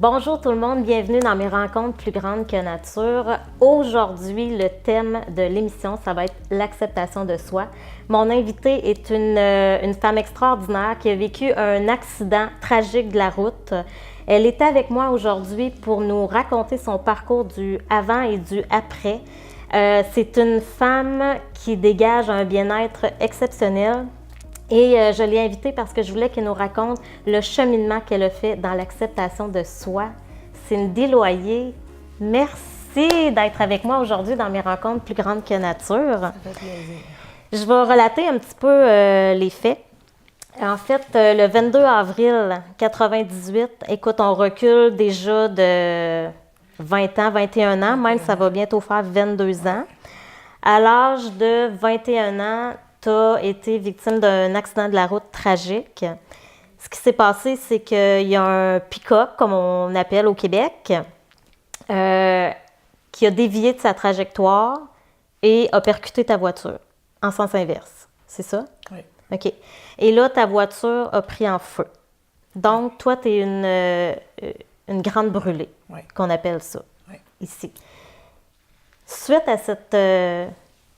Bonjour tout le monde, bienvenue dans mes rencontres plus grandes que nature. Aujourd'hui, le thème de l'émission, ça va être l'acceptation de soi. Mon invitée est une femme extraordinaire qui a vécu un accident tragique de la route. Elle était avec moi aujourd'hui pour nous raconter son parcours du avant et du après. C'est une femme qui dégage un bien-être exceptionnel. Et je l'ai invitée parce que je voulais qu'elle nous raconte le cheminement qu'elle a fait dans l'acceptation de soi. Cindy Loyer, merci d'être avec moi aujourd'hui dans mes rencontres plus grandes que nature. Ça fait plaisir. Je vais relater un petit peu les faits. En fait, le 22 avril 98, écoute, on recule déjà de 20 ans, 21 ans, même ça va bientôt faire 22 ans. À l'âge de 21 ans, tu as été victime d'un accident de la route tragique. Ce qui s'est passé, c'est qu'il y a un pick-up, comme on appelle au Québec, qui a dévié de sa trajectoire et a percuté ta voiture en sens inverse. C'est ça? Oui. OK. Et là, ta voiture a pris en feu. Donc, toi, tu es une grande brûlée, Oui. qu'on appelle ça, Oui. ici. Suite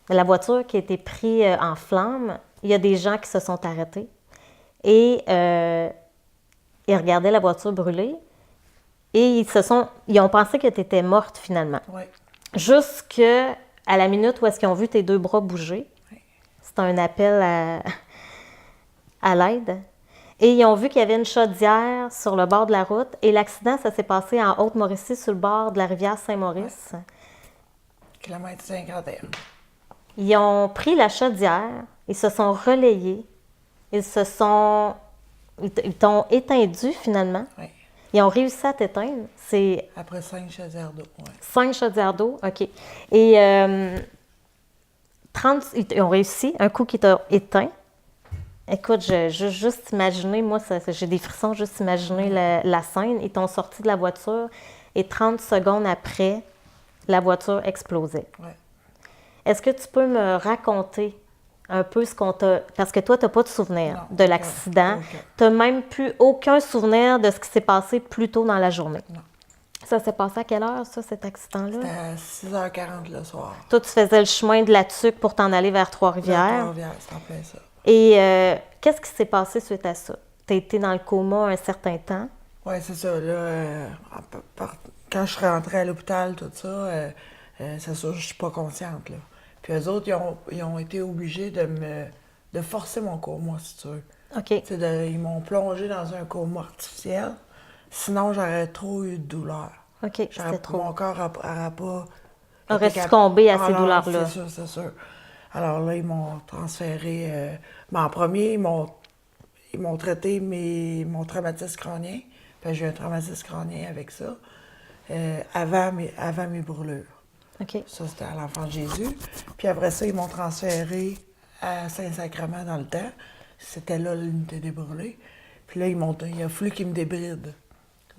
à la voiture qui a été prise en flammes, il y a des gens qui se sont arrêtés et ils regardaient la voiture brûler et ils ont pensé que tu étais morte finalement. Oui. Jusqu'à la minute où est-ce qu'ils ont vu tes deux bras bouger. Oui. C'est un appel à l'aide. Et ils ont vu qu'il y avait une chaudière sur le bord de la route et l'accident, ça s'est passé en Haute-Mauricie sur le bord de la rivière Saint-Maurice. Kilomètre 51. Ils ont pris la chaudière, ils se sont relayés, ils t'ont éteindu finalement. Oui. Ils ont réussi à t'éteindre. C'est Après 5 chaudières d'eau. Oui. 5 chaudières d'eau, OK. Et 30, ils ont réussi, un coup qui t'a éteint. Écoute, juste imaginer, moi, j'ai des frissons, juste imaginer la scène. Ils t'ont sorti de la voiture et 30 secondes après, la voiture explosait. Oui. Est-ce que tu peux me raconter un peu ce qu'on t'a... Parce que toi, tu n'as pas de souvenir Non, de aucun, l'accident. aucun. Tu n'as même plus aucun souvenir de ce qui s'est passé plus tôt dans la journée. Non. Ça s'est passé à quelle heure, ça, cet accident-là? C'était à 6h40 le soir. Toi, tu faisais le chemin de la Tuque pour t'en aller vers Vers Trois-Rivières. Trois-Rivières, c'est en plein ça. Et qu'est-ce qui s'est passé suite à ça? Tu as été dans le coma un certain temps. Oui, c'est ça. Là, quand je suis rentrée à l'hôpital, tout ça, c'est sûr que je suis pas consciente. Là. Puis eux autres, ils ont été obligés de forcer mon coma, si tu veux. OK. Ils m'ont plongé dans un coma artificiel. Sinon, j'aurais trop eu de douleur. OK, c'était trop. Mon corps n'aurait pas... Aurait été succombé à ces non, douleurs-là. C'est sûr, c'est sûr. Alors là, ils m'ont transféré... en premier, ils m'ont traité mon traumatisme crânien. Puis j'ai eu un traumatisme crânien avec ça. Avant mes brûlures. OK. Ça, c'était à l'Enfant de Jésus. Puis après ça, ils m'ont transféré à Saint-Sacrement dans le temps. C'était là l'unité des brûlés. Puis là, il a fallu qu'ils me débrident.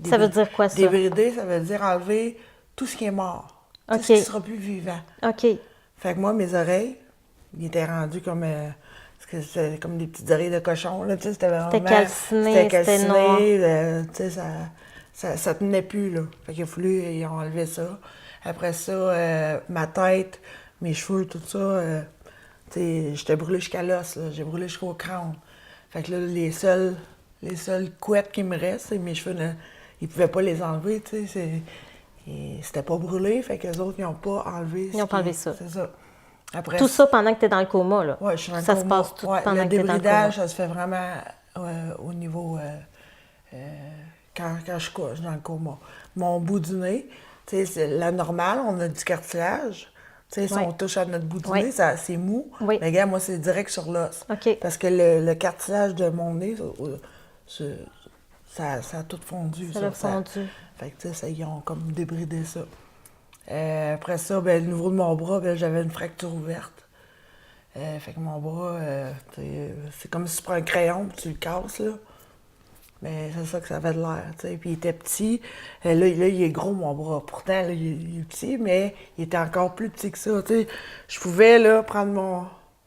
Ça veut dire quoi, ça? Débrider, ça veut dire enlever tout ce qui est mort. Tout OK. ce qui ne sera plus vivant. OK. Fait que moi, mes oreilles, ils étaient rendus comme... parce que c'était comme des petites oreilles de cochon, là, tu sais, c'était vraiment... C'était calciné, c'était noir. Tu sais, ça tenait plus, là. Fait qu'il a fallu, ils ont enlevé ça. Après ça, ma tête, mes cheveux, tout ça, tu sais, j'étais brûlée jusqu'à l'os, là. J'ai brûlé jusqu'au crâne. Fait que là, les seules couettes qui me restent, c'est mes cheveux, là, ils pouvaient pas les enlever, tu sais, c'était pas brûlé, fait que les autres, ils n'ont pas enlevé Ils n'ont pas enlevé ça. C'est ça. Après, Tout ça pendant que tu es dans le coma, là? ouais, je suis dans le Ça coma. se passe tout Ouais, pendant le que tu es dans le coma? débridage, ça se fait vraiment au niveau... quand je couche dans le coma. Mon bout du nez, tu sais, c'est la normale, on a du cartilage. Tu sais, si Ouais. on touche à notre bout du Ouais. nez, c'est mou. Oui. Mais regarde, moi, c'est direct sur l'os. OK. Parce que le cartilage de mon nez, ça a tout fondu. Ça l'a fondu. Fait que, tu sais, ils ont comme débridé ça. Après ça, ben, le niveau de mon bras, ben, j'avais une fracture ouverte. Fait que mon bras, c'est comme si tu prends un crayon et tu le casses, là. Mais c'est ça que ça avait de l'air, tu sais. Puis il était petit. Là, il est gros, mon bras. Pourtant, là, il est petit, mais il était encore plus petit que ça, tu sais. Je pouvais, là,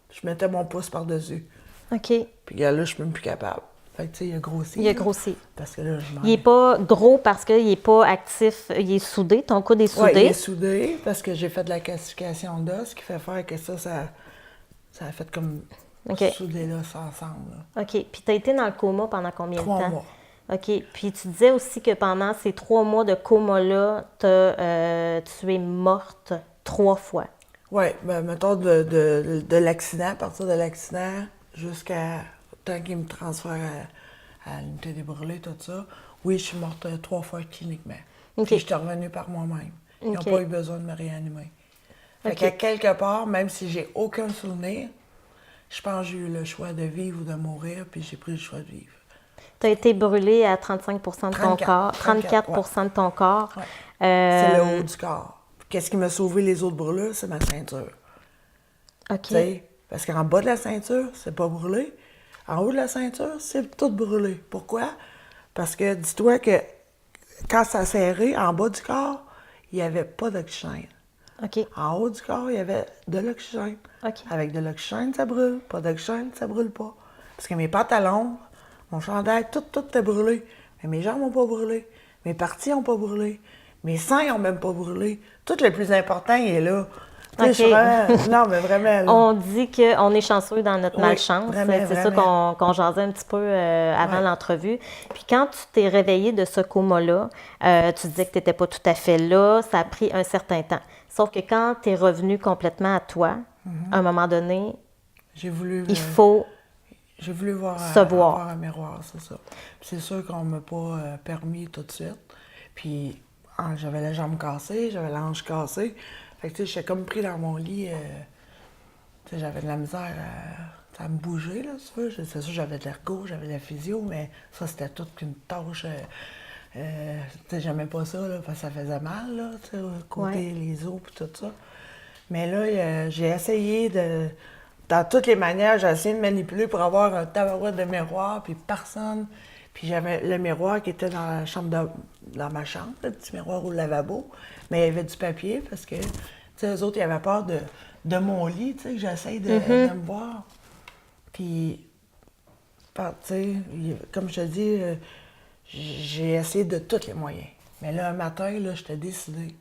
je mettais mon pouce par-dessus. OK. Puis là, je suis même plus capable. Fait que, tu sais, il a grossi. Il a là, grossi. Parce que là, je m'en Il n'est pas gros parce qu'il n'est pas actif, il est soudé, ton coude est Oui, il soudé. est soudé parce que j'ai fait de la calcification d'os, ce qui fait faire que ça a fait comme OK. souder l'os ensemble. Là. OK. Puis tu as été dans le coma pendant combien de 3 temps? mois. OK. Puis tu disais aussi que pendant ces 3 mois de coma-là, tu es morte 3 fois. Oui, ben, mettons de l'accident, à partir de l'accident jusqu'à temps qu'il me transfère à l'unité des brûlés, tout ça. Oui, je suis morte 3 fois cliniquement. OK. Puis je suis revenue par moi-même. Ils n'ont OK. pas eu besoin de me réanimer. Fait OK. qu'à quelque part, même si j'ai aucun souvenir, je pense que j'ai eu le choix de vivre ou de mourir, puis j'ai pris le choix de vivre. Tu as été brûlé à 35 de ton 34, corps. 34, 34 de ton corps. Ouais. C'est le Euh, haut du corps. Qu'est-ce qui m'a sauvé les autres brûlures? C'est ma ceinture. OK. Tu sais, parce qu'en bas de la ceinture, c'est pas brûlé. En haut de la ceinture, c'est tout brûlé. Pourquoi? Parce que dis-toi que quand ça serrait, en bas du corps, il n'y avait pas d'oxygène. OK. En haut du corps, il y avait de l'oxygène. OK. Avec de l'oxygène, ça brûle. Pas d'oxygène, ça brûle pas. Parce que mes pantalons, mon chandail, tout est brûlé. Mais mes jambes n'ont pas brûlé. Mes parties n'ont pas brûlé. Mes seins n'ont même pas brûlé. Tout le plus important, il est là. Tu sais, OK. non, mais vraiment, là. On dit qu'on est chanceux dans notre Oui, malchance. vraiment, C'est ça vraiment. qu'on jasait un petit peu avant Ouais. l'entrevue. Puis quand tu t'es réveillé de ce coma-là, tu disais que tu n'étais pas tout à fait là. Ça a pris un certain temps. Sauf que quand tu es revenu complètement à toi, à un moment donné, J'ai voulu, il faut... j'ai voulu voir, se voir. voir un miroir, c'est ça. Puis c'est sûr qu'on ne m'a pas permis tout de suite. Puis j'avais la jambe cassée, j'avais la hanche cassée. Fait que tu sais, j'étais comme pris dans mon lit. Tu sais, j'avais de la misère à me bouger, là, si tu veux. C'est sûr, j'avais de l'ergo, j'avais de la physio, mais ça, c'était toute une tâche. Tu sais, j'aimais pas ça, là, parce que ça faisait mal, là, tu sais, côté Ouais. les os et tout ça. Mais là, j'ai essayé de... Dans toutes les manières, j'ai essayé de manipuler pour avoir un tabarouette de miroir, puis personne. Puis j'avais le miroir qui était dans la chambre dans ma chambre, le petit miroir au lavabo. Mais il y avait du papier parce que, tu sais, eux autres, ils avaient peur de mon lit, tu sais, que j'essaye de me voir. Puis, tu sais, comme je te dis, j'ai essayé de tous les moyens. Mais là, un matin, là, j'étais décidée.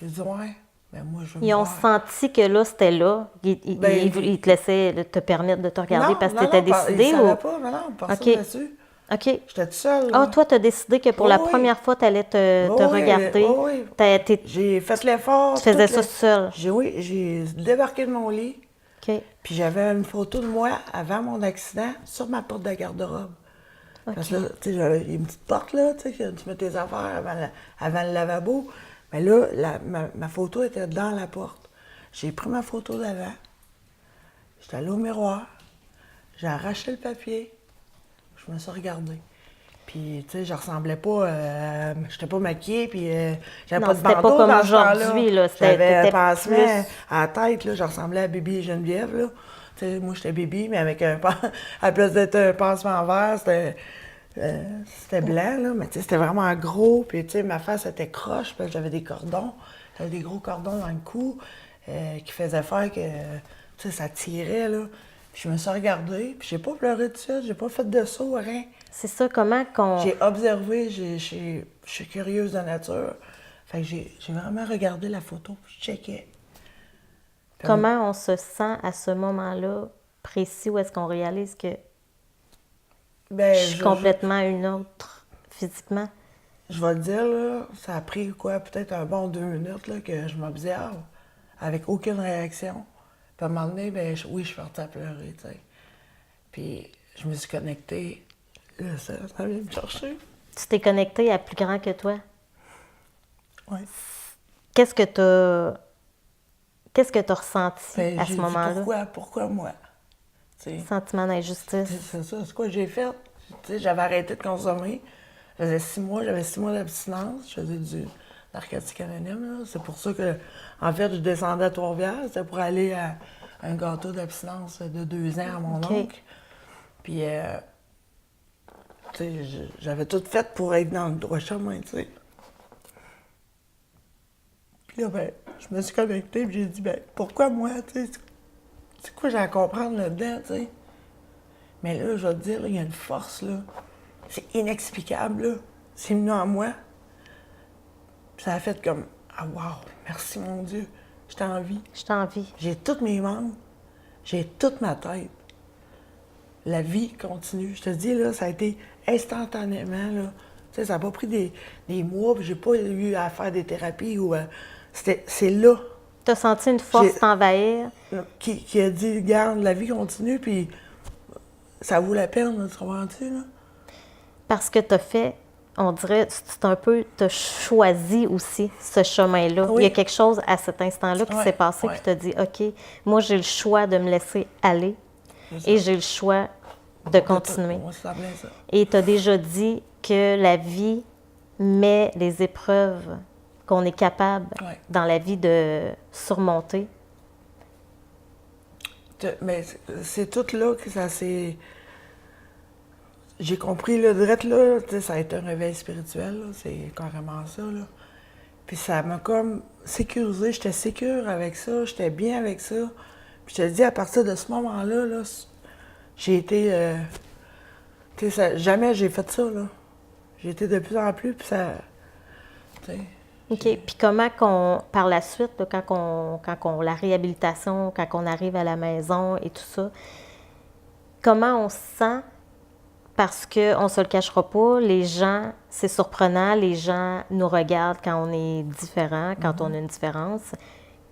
J'ai dit, ouais, ben moi, je veux me Ils ont voir. senti que là, c'était là. Ben, Ils te laissaient te permettre de te regarder parce que tu étais non, décidé ils ou... savaient pas, non, personne OK. là-dessus. OK. J'étais toute seule, Ah, là. toi, tu as décidé que pour Oui, la oui. première fois, tu allais te Oui, regarder. oui, oui. J'ai fait l'effort. Tu faisais tout ça seule. Oui, j'ai débarqué de mon lit, OK. puis j'avais une photo de moi avant mon accident sur ma porte de garde-robe. Parce que là, tu sais, j'avais une petite porte, là, tu sais, que tu mets tes affaires avant le lavabo. Mais là, ma photo était dans la porte. J'ai pris ma photo d'avant. J'étais allée au miroir. J'ai arraché le papier. Je me suis regardée. Puis, tu sais, je ressemblais pas, j'étais pas maquillée, puis j'avais Non, pas de c'était pas bandeau comme dans ce temps-là. aujourd'hui, là. J'avais un T'étais pansement plus... à la tête, là, je ressemblais à Bibi et Geneviève, là. Tu sais, moi, j'étais Bibi, mais avec à la place d'être un pansement vert, c'était blanc, là, mais tu sais, c'était vraiment gros, puis tu sais, ma face était croche, parce que j'avais des cordons, j'avais des gros cordons dans le cou, qui faisaient faire que, tu sais, ça tirait, là. Puis je me suis regardée, puis j'ai pas pleuré tout de suite, j'ai pas fait de saut, rien. C'est ça, comment qu'on... J'ai observé, je suis curieuse de nature. Fait que j'ai vraiment regardé la photo, puis je checkais. Puis Comment on se sent à ce moment-là précis où est-ce qu'on réalise que ben, je suis complètement une autre physiquement? je vais te dire, là, ça a pris quoi, peut-être un bon 2 minutes là, que je m'observe, avec aucune réaction. Puis à un moment donné, ben, oui, je suis partie à pleurer, tu sais. Puis je me suis connectée. Là, ça vient me chercher. Tu t'es connecté à plus grand que toi. Oui. Qu'est-ce que t'as ressenti Ben, à j'ai ce dit, moment-là? pourquoi moi? Tu sais. Sentiment d'injustice. C'est ça, c'est quoi que j'ai fait? Tu sais, j'avais arrêté de consommer. J'avais 6 mois d'abstinence. Je faisais du narcotique anonyme. Là. C'est pour ça que, en fait, je descendais à Trois-Rivières. C'était pour aller à un gâteau d'abstinence de 2 ans à mon OK. oncle. Puis, tu sais, j'avais tout fait pour être dans le droit chemin, tu sais. Puis là, ben, je me suis connectée et j'ai dit, ben, pourquoi moi, tu sais? C'est quoi j'ai à comprendre là-dedans, tu sais? Mais là, je vais te dire, là, il y a une force, là. C'est inexplicable, là. C'est venu en moi. Puis ça a fait comme, ah wow, merci mon Dieu, j'étais en vie. Je t'envie. J'ai tous mes membres, j'ai toute ma tête. La vie continue. Je te dis, là, ça a été instantanément, là. Tu sais, ça n'a pas pris des mois, puis j'ai pas eu à faire des thérapies ou... c'est là. Tu as senti une force J'ai- t'envahir Qui a dit, regarde, la vie continue, puis ça vaut la peine, là, tu comprends-tu, là? parce que tu as fait, on dirait, c'est un peu, tu as choisi aussi ce chemin-là. Oui. Il y a quelque chose à cet instant-là qui Ouais, s'est passé, ouais. puis tu as dit, OK, moi, j'ai le choix de me laisser aller C'est ça. et j'ai le choix de continuer. Moi, ça s'appelait ça. Et tu as déjà dit que la vie met les épreuves qu'on est capable Ouais. dans la vie de surmonter. Mais c'est tout là que ça s'est... J'ai compris, là, direct là, tu sais, ça a été un réveil spirituel, là, c'est carrément ça, là. Puis ça m'a comme sécurisé, j'étais sécure avec ça, j'étais bien avec ça. Puis je te dis, à partir de ce moment-là, là, j'ai été... tu sais, jamais j'ai fait ça, là. J'ai été de plus en plus, puis ça... Tu sais, OK. Puis comment qu'on, par la suite, là, la réhabilitation, quand on arrive à la maison et tout ça, comment on se sent? Parce qu'on ne se le cachera pas, les gens, c'est surprenant, les gens nous regardent quand on est différent, quand on a une différence.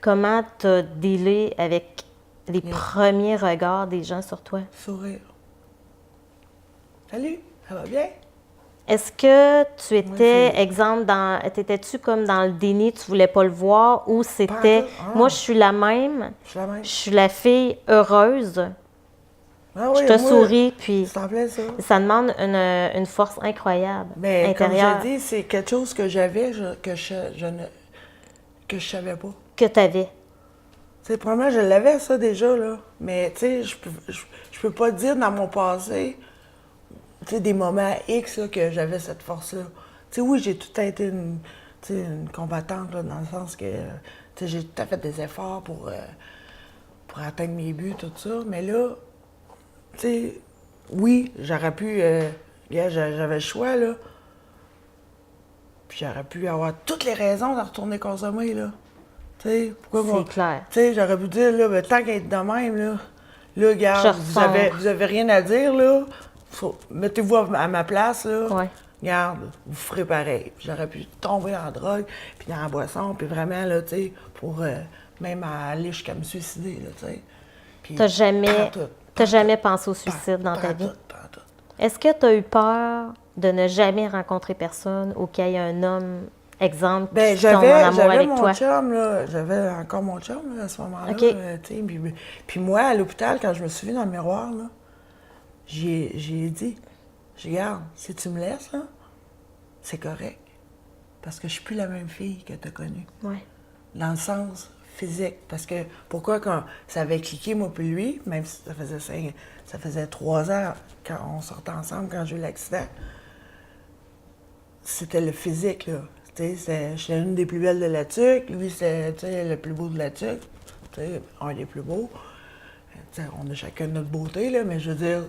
Comment tu as dealé avec les premiers regards des gens sur toi? sourire. Salut, ça va bien? Est-ce que tu étais, c'est- exemple, t'étais-tu comme dans le déni, tu voulais pas le voir, ou c'était, Pas en tout. Ah. moi je suis la même, Je suis la même. je suis la fille heureuse, Ah je oui, te moi, souris, puis ça me plaît, ça. ça demande une force incroyable Mais comme intérieure je dis, c'est quelque chose que j'avais que je savais pas. que tu avais. Tu sais, probablement, je l'avais, ça, déjà, là. Mais, tu sais, je peux pas dire dans mon passé, tu sais, des moments X, là, que j'avais cette force-là. Tu sais, oui, j'ai tout le temps été tu sais, une combattante, là, dans le sens que, tu sais, j'ai tout à fait des efforts pour atteindre mes buts, tout ça. Mais là, tu sais, oui, j'aurais pu, regarde, j'avais le choix, là. Puis j'aurais pu avoir toutes les raisons de retourner consommer, là. Tu sais, pourquoi C'est moi? clair. Tu sais, j'aurais pu dire, là, ben, tant qu'à être de même, là, regarde, Je vous avez rien à dire, là. Mettez-vous à ma place, là. Ouais. Regarde, vous ferez pareil. Puis j'aurais pu tomber en drogue, puis dans la boisson, puis vraiment, là, tu sais, pour même aller jusqu'à me suicider, là, tu sais. Puis T'as jamais, pantoute, t'as jamais pantoute, pensé au suicide dans ta vie? pantoute, pantoute. Est-ce que tu as eu peur de ne jamais rencontrer personne ou qu'il y ait un homme, exemple, Ben, qui tombe en amour j'avais avec mon toi? chum, là. J'avais encore mon chum, là, à ce moment-là. OK. Tu sais, puis moi, à l'hôpital, quand je me suis vue dans le miroir, là, j'ai dit, regarde, si tu me laisses, là, c'est correct. Parce que je suis plus la même fille que tu as connue. Ouais. Dans le sens physique. Parce que, pourquoi quand ça avait cliqué, moi puis lui, même si ça faisait 3 ans quand on sortait ensemble, quand j'ai eu l'accident, c'était le physique, là. Tu sais, j'étais une des plus belles de la tuque, lui, c'était, tu sais, le plus beau de la tuque, tu sais, un des plus beaux. Tu sais, on a chacun notre beauté, là, mais je veux dire,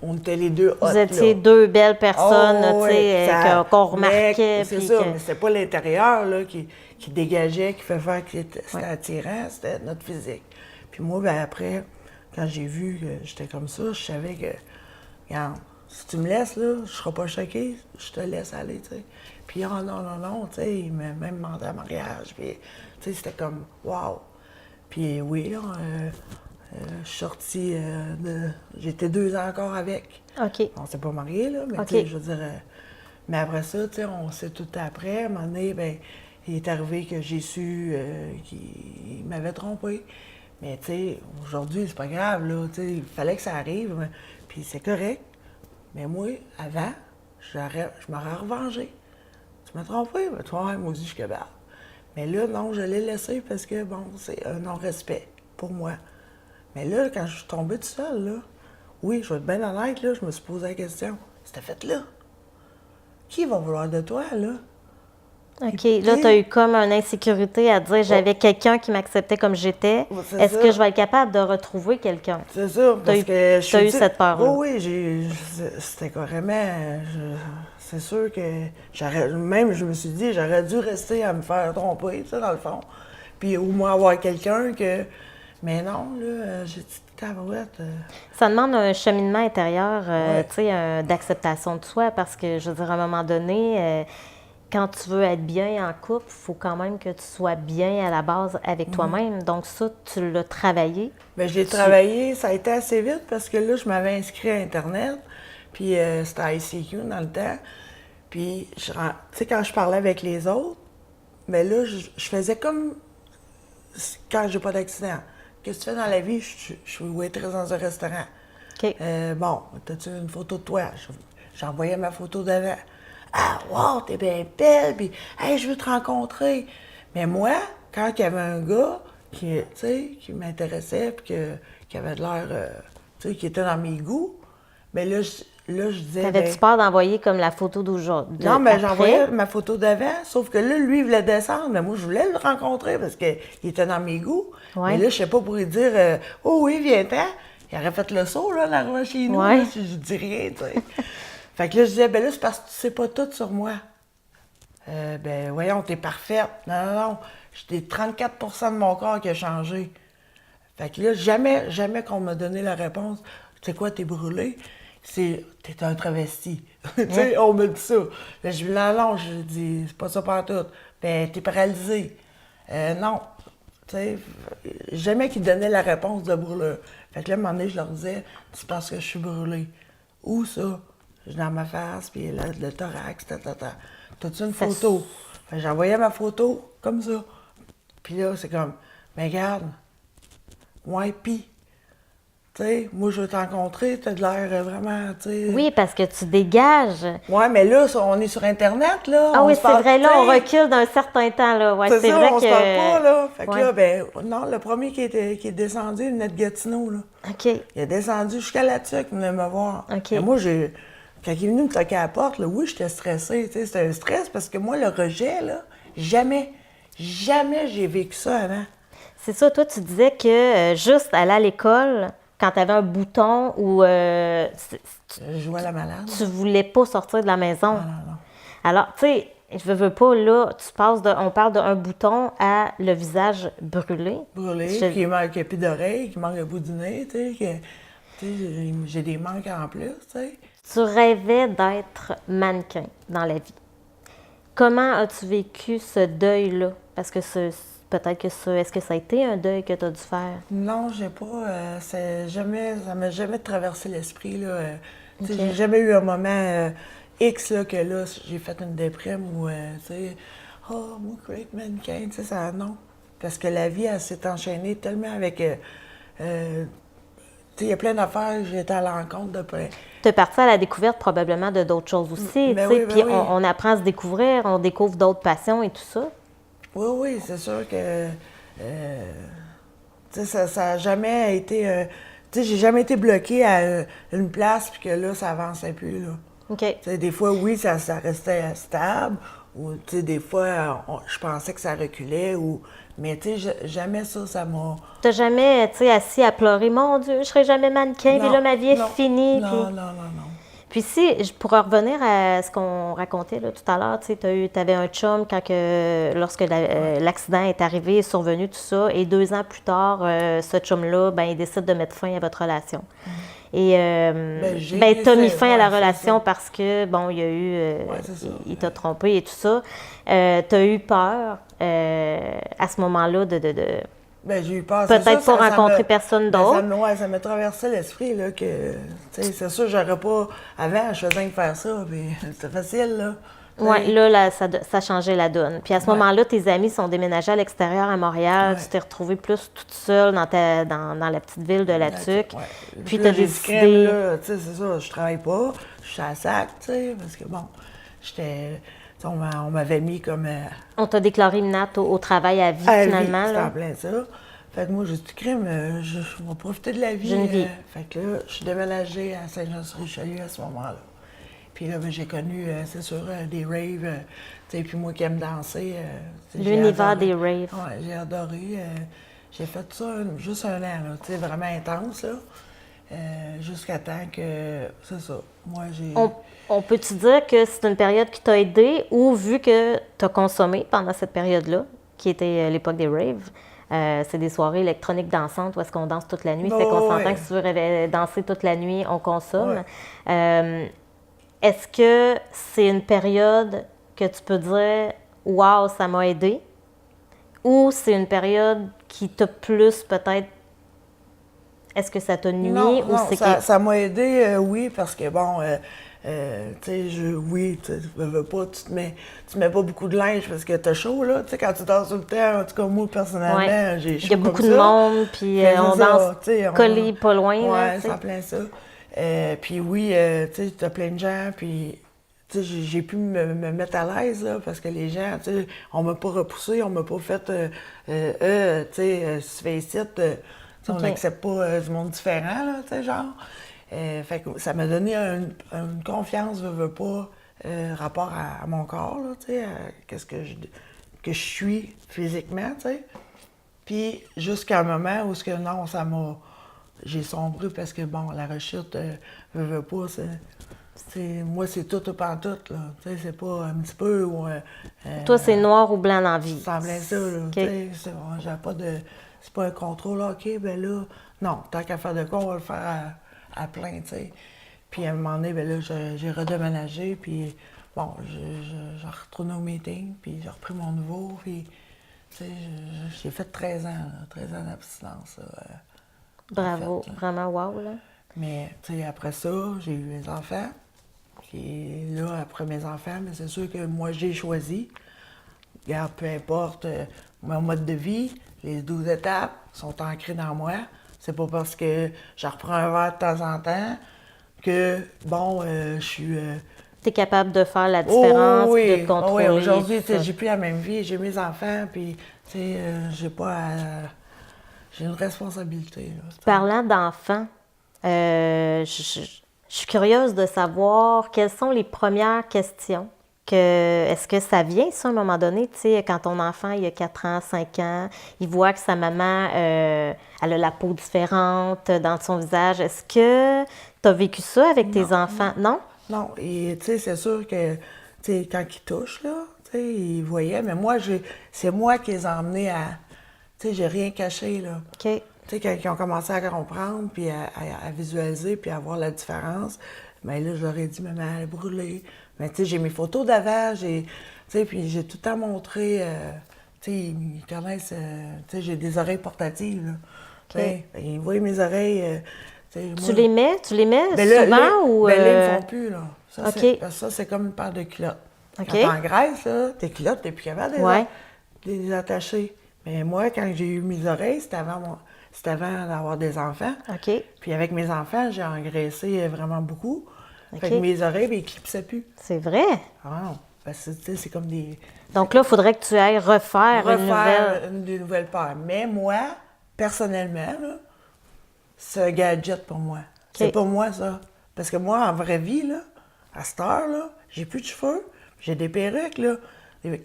on était les deux hot, Vous étiez là. deux belles personnes, Oh, tu sais, ouais, ça- qu'on remarquait. C'est puis ça, que- mais c'était pas l'intérieur là, qui dégageait, qui fait faire que c'était Ouais. attirant, c'était notre physique. Puis moi, ben après, quand j'ai vu que j'étais comme ça, je savais que, regarde, si tu me laisses, là, je serai pas choquée, je te laisse aller, tu sais. Puis oh non, tu sais, il m'a même demandé en mariage, puis, tu sais, c'était comme, wow. Puis oui, là, je suis sortie J'étais 2 ans encore avec. OK. On s'est pas mariés, là, mais OK. tu sais, je veux dire... mais après ça, tu sais, on s'est tout après. À un moment donné, ben, il est arrivé que j'ai su qu'il m'avait trompé. Mais tu sais, aujourd'hui, c'est pas grave, là, tu sais, il fallait que ça arrive, puis c'est correct. Mais moi, avant, je m'aurais revengé. Tu m'as trompé? Ben, toi, moi aussi, je suis capable. Mais là, non, je l'ai laissé parce que, bon, c'est un non-respect pour moi. Mais là, quand je suis tombée toute seule, là, oui, je vais être bien honnête, là, je me suis posé la question. C'était fait là. Qui va vouloir de toi, là? OK. Là, tu as eu comme une insécurité à dire j'avais quelqu'un qui m'acceptait comme j'étais. C'est Est-ce ça. que je vais être capable de retrouver quelqu'un? C'est ça, parce que t'as eu cette peur-là. Oui, c'était carrément. C'est sûr que même je me suis dit, j'aurais dû rester à me faire tromper, tu sais, dans le fond. Puis au moins avoir quelqu'un que. Mais non, là, j'ai dit tabarouette. Ça demande un cheminement intérieur, Ouais. tu sais, d'acceptation de soi, parce que, je veux dire, à un moment donné, quand tu veux être bien en couple, il faut quand même que tu sois bien à la base avec toi-même. Donc ça, tu l'as travaillé. Bien, je l'ai travaillé, ça a été assez vite parce que là, je m'avais inscrit à Internet, puis c'était ICQ dans le temps. Puis, tu sais, quand je parlais avec les autres, mais là, je faisais comme quand j'ai pas d'accident. Qu'est-ce que tu fais dans la vie? Je suis waitress dans un restaurant. OK. Bon, t'as-tu une photo de toi? J'envoyais ma photo d'avant. Ah, wow, t'es bien belle, puis hey, je veux te rencontrer. Mais moi, quand il y avait un gars qui, tu sais, qui m'intéressait, puis qui avait de l'air, tu sais, qui était dans mes goûts, mais là, je disais. T'avais-tu peur d'envoyer comme la photo d'aujourd'hui? Non, mais j'envoyais ma photo d'avant, sauf que là, lui, il voulait descendre, mais moi, je voulais le rencontrer parce qu'il était dans mes goûts. Ouais. Mais là, je sais pas pour lui dire oh oui, viens-t'en. Il aurait fait le saut, là, en arrivant chez nous, Ouais. là, si je dis rien, tu sais. Fait que là, je disais, ben là, c'est parce que tu sais pas tout sur moi. Ben, voyons, t'es parfaite. Non. J'ai 34 de mon corps qui a changé. Fait que là, jamais qu'on m'a donné la réponse. Tu sais quoi, t'es brûlé? T'es un travesti. Tu sais, on me dit ça. Là, je dis, non, je dis, c'est pas ça partout. Ben, t'es paralysé. Non. Tu sais, jamais qu'ils donnaient la réponse de brûleur. Fait que là, à un moment donné, je leur disais, c'est parce que je suis brûlée. Où ça? Dans ma face, puis le thorax, T'as-tu une photo? Fait que j'envoyais ma photo, comme ça. Puis là, c'est comme, mais regarde, ouais, pis, tu sais, moi, je veux te rencontrer, t'as de l'air vraiment, tu sais. Oui, parce que tu dégages. Ouais, mais là, on est sur Internet, là. Ah on oui, se c'est parle, vrai, là, on t'sais. recule d'un certain temps, là. Ouais, C'est c'est ça, vrai on que... se parle pas, là. Fait que Ouais. là, ben, non, le premier qui est descendu, il venait de Gatineau, là. OK. Il est descendu jusqu'à là-dessus, il venait me voir. OK. Et moi, quand il est venu me toquer à la porte, là, oui, j'étais stressée, tu sais, c'était un stress parce que moi, le rejet, là, jamais j'ai vécu ça avant. C'est ça, toi, tu disais que juste aller à l'école, quand tu avais un bouton ou Je jouais à la malade. tu voulais pas sortir de la maison. Non. Alors, tu sais, je veux pas, là, on parle d'un bouton à le visage brûlé. Brûlé, Je- puis il manque plus d'oreilles, qui manque le bout du nez, tu sais, j'ai des manques en plus, tu sais. Tu rêvais d'être mannequin dans la vie. Comment as-tu vécu ce deuil-là? Parce que peut-être que est-ce que ça a été un deuil que tu as dû faire? Non, j'ai pas, ça m'a jamais traversé l'esprit, là. Tu sais, j'ai jamais eu un moment X, là, que là, j'ai fait une déprime ou, tu sais, oh, moi, great mannequin, tu sais, ça, non. Parce que la vie, elle s'est enchaînée tellement avec, tu sais, il y a plein d'affaires, j'ai été à l'encontre de plein. Tu es parti à la découverte probablement de d'autres choses aussi, Ben tu sais, oui, ben puis oui. on apprend à se découvrir, on découvre d'autres passions et tout ça. Oui, c'est sûr que, tu sais, ça a jamais été, tu sais, j'ai jamais été bloquée à une place puis que là, ça avançait plus, là. OK. Tu sais, des fois, oui, ça restait stable, ou, tu sais, des fois, je pensais que ça reculait, mais, tu sais, jamais ça m'a... T'as jamais, tu sais, assis à pleurer, mon Dieu, je serai jamais mannequin, puis là, ma vie est finie. Non, puis... non. Puis si, pour revenir à ce qu'on racontait là, tout à l'heure, tu sais, t'avais un chum lorsque l'accident est arrivé, est survenu, tout ça, et 2 ans plus tard, ce chum-là, ben, il décide de mettre fin à votre relation. Et t'as mis fin à la relation parce que, bon, il y a eu, c'est ça. il t'a trompé et tout ça. T'as eu peur à ce moment-là Ben, j'ai eu peur. peut-être C'est ça, pas ça rencontrer me- personne ben, d'autre. ça m'a traversé l'esprit, là, que, tu sais, c'est sûr, j'aurais pas... Avant, je faisais que faire ça, puis c'était facile, là. Oui, là, ça changeait la donne. Puis à ce moment-là, tes amis sont déménagés à l'extérieur à Montréal. Ouais. Tu t'es retrouvée plus toute seule dans la petite ville de La Tuque. Ouais. Puis Là, tu as j'ai dit, crème, décidé... là, tu sais, c'est ça, je travaille pas, je suis à la sac, tu sais, parce que, bon, j'étais... tu sais, on m'avait mis comme... On t'a déclaré inapte au travail à vie, à la vie, finalement. c'était en Là. plein ça. Fait que moi, j'ai dit, crème, je vais profiter de la vie. J'ai une vie. Fait que là, je suis déménagée à Saint-Jean-sur-Richelieu à ce moment-là. Puis là, ben, j'ai connu, c'est sûr, des raves. Tu sais, puis moi qui aime danser. J'ai L'univers adoré. des raves. Ouais, j'ai adoré. J'ai fait ça juste un an, là, tu sais, vraiment intense, là. Jusqu'à temps que, c'est ça, moi j'ai... On peut-tu dire que c'est une période qui t'a aidé ou vu que tu as consommé pendant cette période-là, qui était l'époque des raves, c'est des soirées électroniques dansantes où est-ce qu'on danse toute la nuit. Fait qu'on Oh, s'entend ouais. que si tu veux danser toute la nuit, on consomme. Ouais. Est-ce que c'est une période que tu peux dire « Wow, ça m'a aidé » ou c'est une période qui t'a plus peut-être... Est-ce que ça t'a nuit Non, ou non, c'est ça m'a aidé, oui, parce que bon, tu sais, oui, tu veux pas, tu mets pas beaucoup de linge parce que t'as chaud, là, tu sais, quand tu danses tout le temps, en tout cas, moi, personnellement, Ouais. j'ai chaud Il y a comme beaucoup ça. de monde, puis Fait que on c'est ça, danse tu sais, collés pas loin, là, ouais, tu c'est sais. en plein ça. Puis oui, tu sais, t'as plein de gens, puis tu sais, j'ai pu me mettre à l'aise, là, parce que les gens, tu sais, on m'a pas repoussé, on m'a pas fait, tu sais, si tu fais ici, tu sais, on OK. n'accepte pas du monde différent, là, tu sais, genre. Fait que ça m'a donné une confiance, veux pas, rapport à mon corps, là, tu sais, à qu'est-ce que je suis physiquement, tu sais. Puis jusqu'à un moment où non, ça m'a... J'ai sombré parce que, bon, la rechute, veux pas, moi, c'est tout ou pas tout, là. Tu sais, c'est pas un petit peu ou... Toi, c'est noir ou blanc dans la vie. ça semblait ça, là. OK. Tu sais, j'avais pas de... C'est pas un contrôle, OK, ben là... Non, tant qu'à faire de quoi, on va le faire à plein, tu sais. Puis à un moment donné, ben là, j'ai redéménagé, puis bon, j'ai retourné au meeting, puis j'ai repris mon nouveau, puis... Tu sais, j'ai fait 13 ans, là, 13 ans d'abstinence, là, Bravo, en fait, là. vraiment wow, là. Mais, tu sais, après ça, j'ai eu mes enfants. Puis là, après mes enfants, mais c'est sûr que moi, j'ai choisi. Regarde, peu importe mon mode de vie, les 12 étapes sont ancrées dans moi. C'est pas parce que je reprends un verre de temps en temps que, bon, je suis... Tu es capable de faire la Oh différence, puis de oui, te oh oui, contrôler. aujourd'hui, tu tout sais, ça. j'ai plus la même vie, j'ai mes enfants, puis, tu sais, j'ai pas j'ai une responsabilité, là, tu sais. Parlant d'enfants, je suis curieuse de savoir quelles sont les premières questions. Est-ce que ça vient, ça, à un moment donné, tu sais, quand ton enfant, il a 4 ans, 5 ans, il voit que sa maman, elle a la peau différente dans son visage. Est-ce que tu as vécu ça avec tes enfants? Non? Non, et tu sais, c'est sûr que, tu sais, quand ils touchent, là, tu sais, ils voyaient, mais moi, c'est moi qui les ai emmenés à, tu sais, j'ai rien caché, là. OK. Tu sais, quand ils ont commencé à comprendre, puis à visualiser, puis à voir la différence, bien là, je leur ai dit, maman, elle est brûlée. Mais tu sais, j'ai mes photos d'avant, tu sais, puis j'ai tout le temps montré, tu sais, ils connaissent, tu sais, j'ai des oreilles portatives, là. Tu sais, ils voient mes oreilles, tu sais, moi... Tu les mets Ben là, souvent ou... ben là, ils me font plus, là. Ça, OK. parce que ça, c'est comme une paire de culottes. OK. Quand t'engraisses, là, tes culottes, t'es plus capable de Ouais. les attacher. Mais moi, quand j'ai eu mes oreilles, c'était avant d'avoir des enfants. OK. Puis avec mes enfants, j'ai engraissé vraiment beaucoup. OK. Fait que mes oreilles, ben, ils clipsaient plus. C'est vrai? Ah non, parce que, tu sais, c'est comme des... Donc là, il faudrait que tu ailles refaire une nouvelle... des nouvelles paires. Mais moi, personnellement, là, c'est un gadget pour moi. C'est pas moi, ça. Parce que moi, en vraie vie, là, à cette heure, là, j'ai plus de cheveux. J'ai des perruques, là.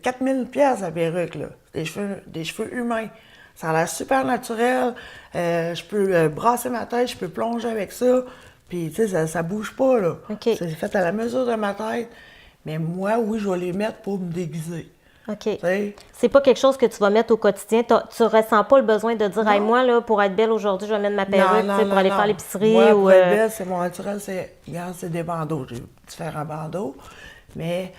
4000 pièces la perruque, là. Des cheveux humains. Ça a l'air super naturel. Je peux brasser ma tête, je peux plonger avec ça. Puis, tu sais, ça bouge pas, là. OK. C'est fait à la mesure de ma tête. Mais moi, oui, je vais les mettre pour me déguiser. OK. Tu sais? C'est pas quelque chose que tu vas mettre au quotidien. Tu ressens pas le besoin de dire, hey, moi, là, pour être belle aujourd'hui, je vais mettre ma perruque tu sais, pour aller faire l'épicerie. Moi, ou pour être belle, c'est mon naturel, regarde, c'est des bandeaux. J'ai différents bandeaux. Mais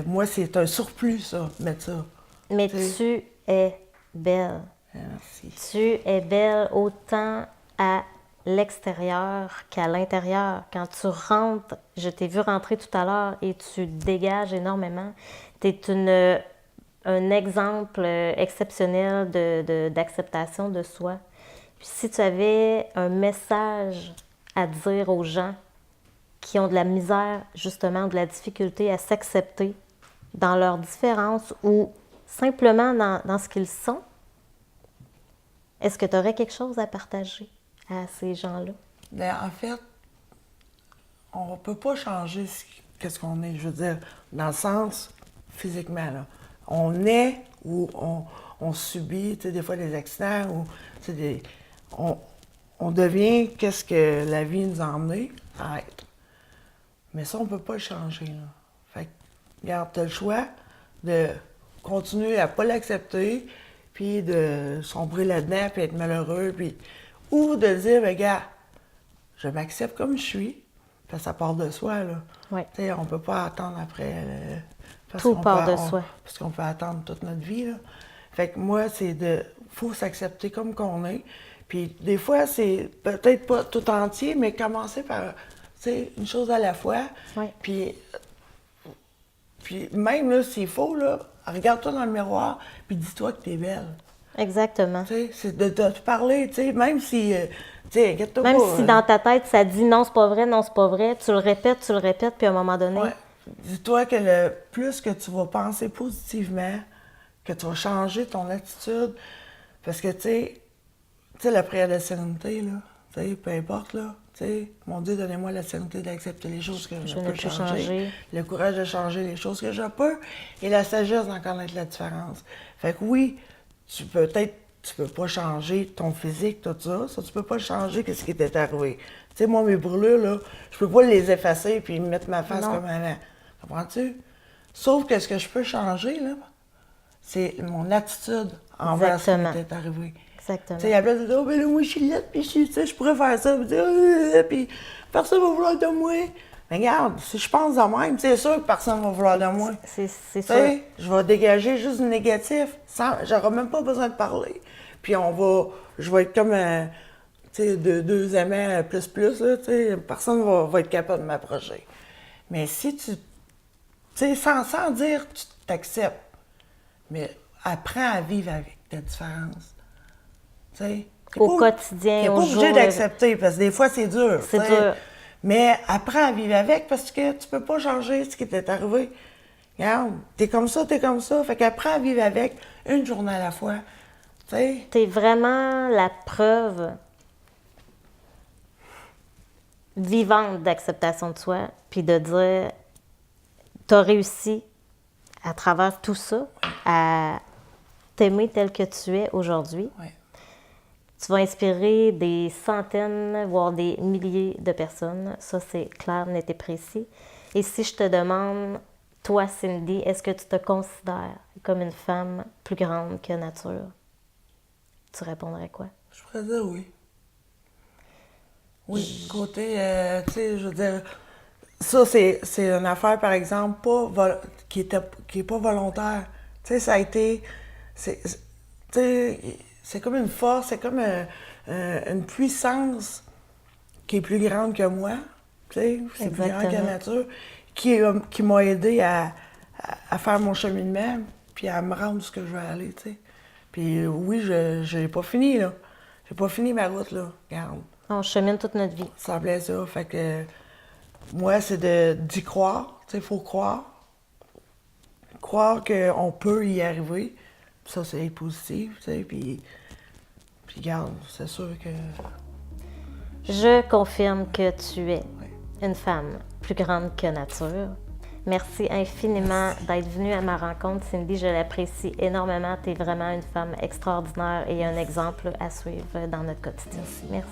moi, c'est un surplus, ça, mettre ça. Mais tu es belle. Merci. Tu es belle autant à l'extérieur qu'à l'intérieur. Quand tu rentres, je t'ai vu rentrer tout à l'heure et tu dégages énormément. Tu es un exemple exceptionnel d'acceptation de soi. Puis si tu avais un message à dire aux gens qui ont de la misère, justement, de la difficulté à s'accepter dans leurs différences ou simplement dans ce qu'ils sont, est-ce que tu aurais quelque chose à partager à ces gens-là? Mais en fait, on ne peut pas changer qu'est-ce qu'on est, je veux dire, dans le sens physiquement, là. On est ou on subit, tu sais, des fois des accidents ou, tu sais, on devient qu'est-ce que la vie nous a emmené à être. Mais ça, on ne peut pas le changer, là. Fait que, regarde, tu as le choix de continuer à ne pas l'accepter, puis de sombrer là-dedans, puis être malheureux, puis... Ou de dire, ben, regarde, je m'accepte comme je suis, puis ça part de soi, là. Oui. Tu sais, on ne peut pas attendre après... Tout part de soi. Parce qu'on peut attendre toute notre vie, là. Fait que moi, c'est de... faut s'accepter comme qu'on est. Puis des fois, c'est peut-être pas tout entier, mais commencer par, tu sais, une chose à la fois. Oui. Puis même, là, s'il faut, là, regarde-toi dans le miroir, puis dis-toi que t'es belle. Tu Exactement. sais, c'est de te parler, tu sais, même si, tu sais, inquiète-toi pas. Même si dans ta tête, ça dit non, c'est pas vrai, non, c'est pas vrai, tu le répètes, puis à un moment donné... Ouais. Dis-toi que le plus que tu vas penser positivement, que tu vas changer ton attitude, parce que, tu sais, la prière de la sérénité, là, tu sais, peu importe, là, tu sais, mon Dieu, donnez-moi la sérénité d'accepter les choses que je peux changer, le courage de changer les choses que je peux, et la sagesse d'en connaître la différence. Fait que oui, tu peux pas changer ton physique, tout ça, tu peux pas changer qu'est-ce qui t'est arrivé. Tu sais, moi, mes brûlures, là, je peux pas les effacer puis mettre ma face comme avant. Comprends-tu? Sauf que ce que je peux changer, là, c'est mon attitude envers ce qui t'est arrivé. Exactement. Tu sais, il y a plein de dire, oh, ben là, moi, je suis laide, puis je pourrais faire ça, puis dire, puis personne va vouloir de moi. Mais regarde, si je pense de même, c'est sûr que personne va vouloir de moi. C'est sûr. Je vais dégager juste du négatif, j'aurai même pas besoin de parler. Puis je vais être comme, tu sais, deux amants plus, là, tu sais, personne va être capable de m'approcher. Mais si tu sais, sans dire tu t'acceptes, mais apprends à vivre avec ta différence. Tu sais, au quotidien, t'es pas obligé d'accepter, parce que des fois, c'est dur. C'est dur. Mais apprends à vivre avec, parce que tu peux pas changer ce qui t'est arrivé. Regarde, t'es comme ça, fait qu'apprends à vivre avec, une journée à la fois. Tu sais. T'es vraiment la preuve vivante d'acceptation de soi, puis de dire, t'as réussi à travers tout ça, à t'aimer tel que tu es aujourd'hui. Ouais. Tu vas inspirer des centaines, voire des milliers de personnes. Ça, c'est clair, net et précis. Et si je te demande, toi, Cindy, est-ce que tu te considères comme une femme plus grande que nature? Tu répondrais quoi? Je pourrais dire oui. Oui, côté, tu sais, je veux dire, ça, c'est une affaire, par exemple, qui est pas volontaire. Tu sais, ça a été, tu sais, c'est comme une force, c'est comme une puissance qui est plus grande que moi, tu sais, c'est plus grand que la nature, qui m'a aidé à faire mon cheminement, puis à me rendre où ce que je veux aller, tu sais. Puis oui, je n'ai pas fini, là. J'ai pas fini ma route, là. Regarde. On chemine toute notre vie. Ça me plaît ça. Fait que moi, c'est d'y croire. Tu sais, il faut croire. Croire qu'on peut y arriver. Ça, c'est positif, tu sais. Puis regarde, c'est sûr que... Je confirme que tu es une femme plus grande que nature. Merci infiniment d'être venue à ma rencontre, Cindy. Je l'apprécie énormément. Tu es vraiment une femme extraordinaire et un exemple à suivre dans notre quotidien. Merci.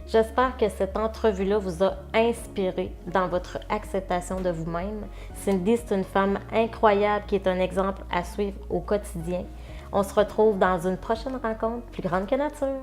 J'espère que cette entrevue-là vous a inspiré dans votre acceptation de vous-même. Cindy, c'est une femme incroyable qui est un exemple à suivre au quotidien. On se retrouve dans une prochaine rencontre plus grande que nature.